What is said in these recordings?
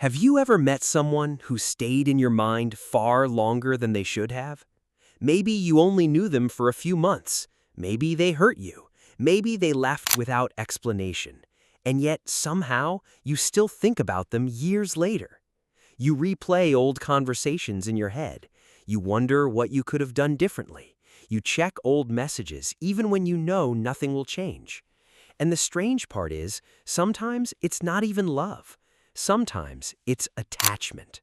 Have you ever met someone who stayed in your mind far longer than they should have? Maybe you only knew them for a few months. Maybe they hurt you. Maybe they left without explanation. And yet, somehow, you still think about them years later. You replay old conversations in your head. You wonder what you could have done differently. You check old messages even when you know nothing will change. And the strange part is, sometimes it's not even love. Sometimes it's attachment.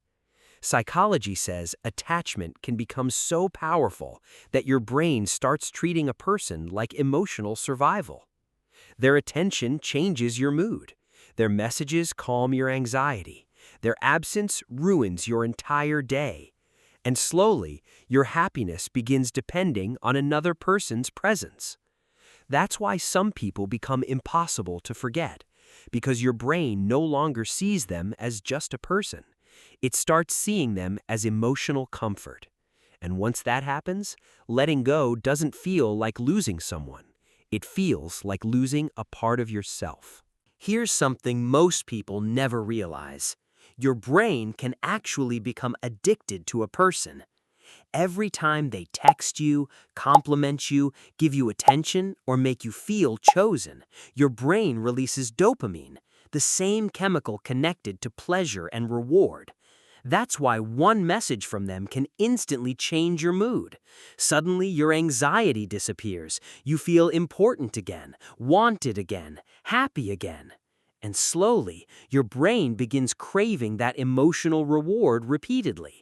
Psychology says attachment can become so powerful that your brain starts treating a person like emotional survival. Their attention changes your mood. Their messages calm your anxiety. Their absence ruins your entire day. And slowly, your happiness begins depending on another person's presence. That's why some people become impossible to forget, because your brain no longer sees them as just a person. It starts seeing them as emotional comfort. And once that happens, letting go doesn't feel like losing someone. It feels like losing a part of yourself. Here's something most people never realize. Your brain can actually become addicted to a person. Every time they text you, compliment you, give you attention, or make you feel chosen, your brain releases dopamine, the same chemical connected to pleasure and reward. That's why one message from them can instantly change your mood. Suddenly, your anxiety disappears. You feel important again, wanted again, happy again. And slowly, your brain begins craving that emotional reward repeatedly.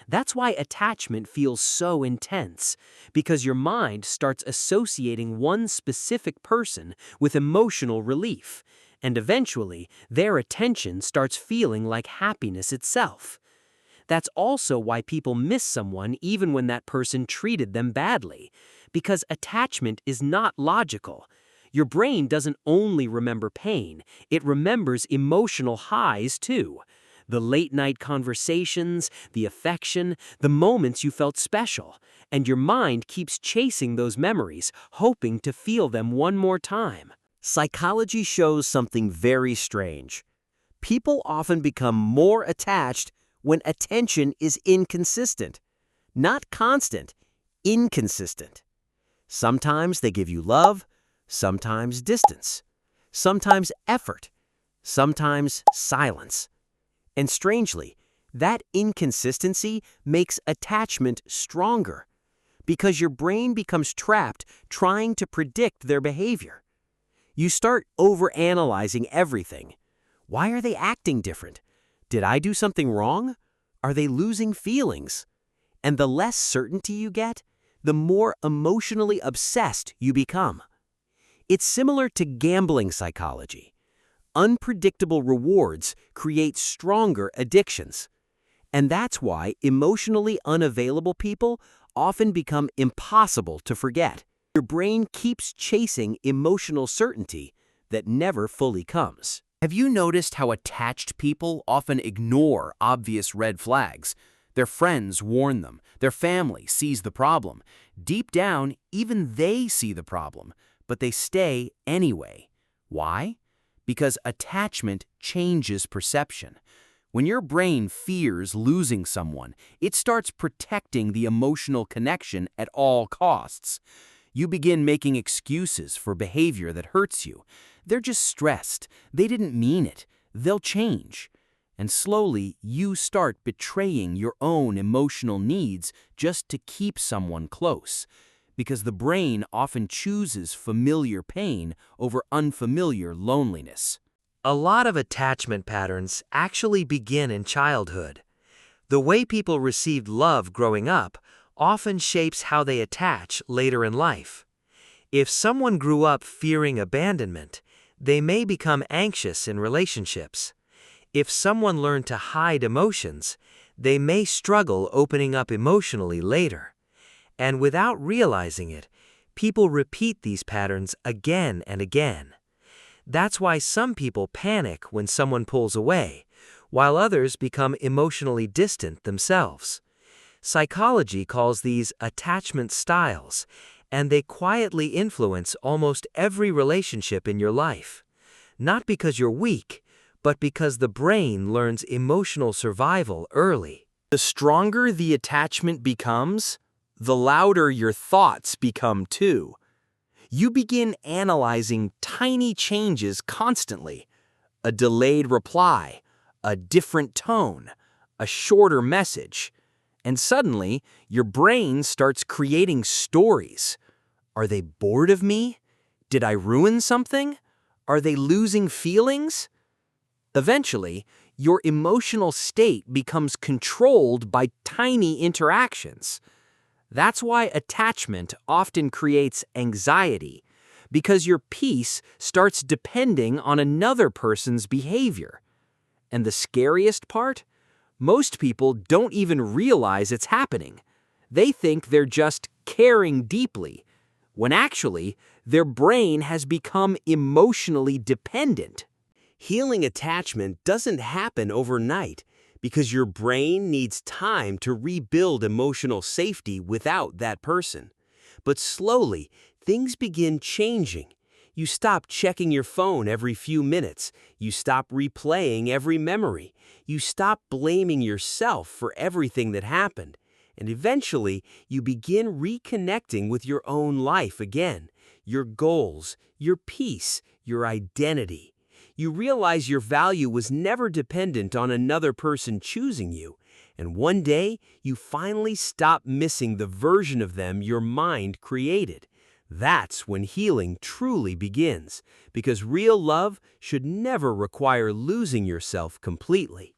That's why attachment feels so intense, because your mind starts associating one specific person with emotional relief, and eventually, their attention starts feeling like happiness itself. That's also why people miss someone even when that person treated them badly, because attachment is not logical. Your brain doesn't only remember pain, it remembers emotional highs too. The late-night conversations, the affection, the moments you felt special, and your mind keeps chasing those memories, hoping to feel them one more time. Psychology shows something very strange. People often become more attached when attention is inconsistent. Not constant, inconsistent. Sometimes they give you love, sometimes distance, sometimes effort, sometimes silence. And strangely, that inconsistency makes attachment stronger, because your brain becomes trapped trying to predict their behavior. You start overanalyzing everything. Why are they acting different? Did I do something wrong? Are they losing feelings? And the less certainty you get, the more emotionally obsessed you become. It's similar to gambling psychology. Unpredictable rewards create stronger addictions. And that's why emotionally unavailable people often become impossible to forget. Your brain keeps chasing emotional certainty that never fully comes. Have you noticed how attached people often ignore obvious red flags? Their friends warn them, their family sees the problem. Deep down, even they see the problem, but they stay anyway. Why? Because attachment changes perception. When your brain fears losing someone, it starts protecting the emotional connection at all costs. You begin making excuses for behavior that hurts you. They're just stressed. They didn't mean it. They'll change. And slowly, you start betraying your own emotional needs just to keep someone close. Because the brain often chooses familiar pain over unfamiliar loneliness. A lot of attachment patterns actually begin in childhood. The way people received love growing up often shapes how they attach later in life. If someone grew up fearing abandonment, they may become anxious in relationships. If someone learned to hide emotions, they may struggle opening up emotionally later. And without realizing it, people repeat these patterns again and again. That's why some people panic when someone pulls away, while others become emotionally distant themselves. Psychology calls these attachment styles, and they quietly influence almost every relationship in your life. Not because you're weak, but because the brain learns emotional survival early. The stronger the attachment becomes, the louder your thoughts become too. You begin analyzing tiny changes constantly. A delayed reply, a different tone, a shorter message. And suddenly, your brain starts creating stories. Are they bored of me? Did I ruin something? Are they losing feelings? Eventually, your emotional state becomes controlled by tiny interactions. That's why attachment often creates anxiety, because your peace starts depending on another person's behavior. And the scariest part? Most people don't even realize it's happening. They think they're just caring deeply, when actually, their brain has become emotionally dependent. Healing attachment doesn't happen overnight because your brain needs time to rebuild emotional safety without that person. But slowly, things begin changing. You stop checking your phone every few minutes. You stop replaying every memory. You stop blaming yourself for everything that happened. And eventually, you begin reconnecting with your own life again, your goals, your peace, your identity. You realize your value was never dependent on another person choosing you, and one day you finally stop missing the version of them your mind created. That's when healing truly begins, because real love should never require losing yourself completely.